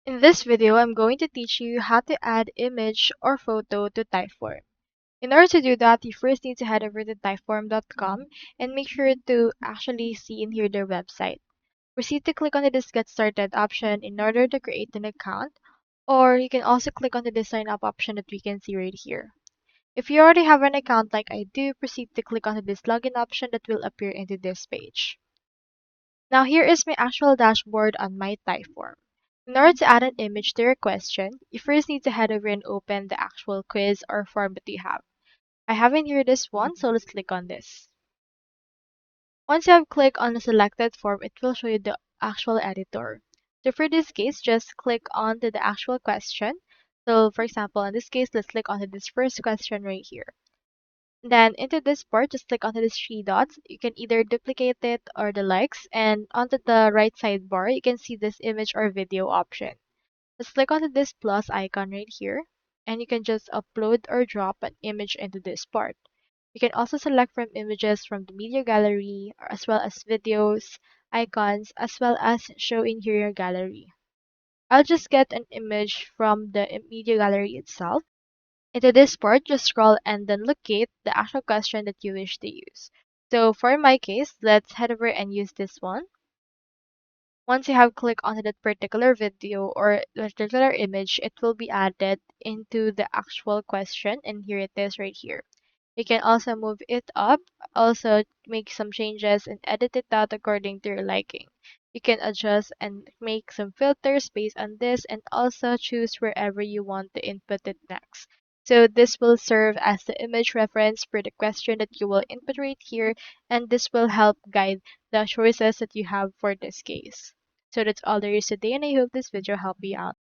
In this video, I'm going to teach you how to add image or photo to Typeform. In order to do that, you first need to head over to typeform.com and make sure to actually see in here their website. Proceed to click on this Get Started option in order to create an account, or you can also click on the Sign Up option that we can see right here. If you already have an account like I do, proceed to click on this Login option that will appear into this page. Now here is my actual dashboard on my Typeform. In order to add an image to your question, you first need to head over and open the actual quiz or form that you have. I have in here this one, so let's click on this. Once you have clicked on the selected form, it will show you the actual editor. So for this case, just click on to the actual question. So for example, in this case, let's click on to this first question right here. Then into this part, just click onto these three dots. You can either duplicate it or the likes, and onto the right sidebar, you can see this image or video option. Just click onto this plus icon right here, and you can just upload or drop an image into this part. You can also select from images from the media gallery, as well as videos, icons, as well as show in here your gallery. I'll just get an image from the media gallery itself. Into this part, just scroll and then locate the actual question that you wish to use. So for my case, let's head over and use this one. Once you have clicked onto that particular video or particular image, it will be added into the actual question, and here it is right here. You can also move it up, also make some changes and edit it out according to your liking. You can adjust and make some filters based on this and also choose wherever you want to input it next. So this will serve as the image reference for the question that you will input right here, and this will help guide the choices that you have for this case. So that's all there is today, and I hope this video helped you out.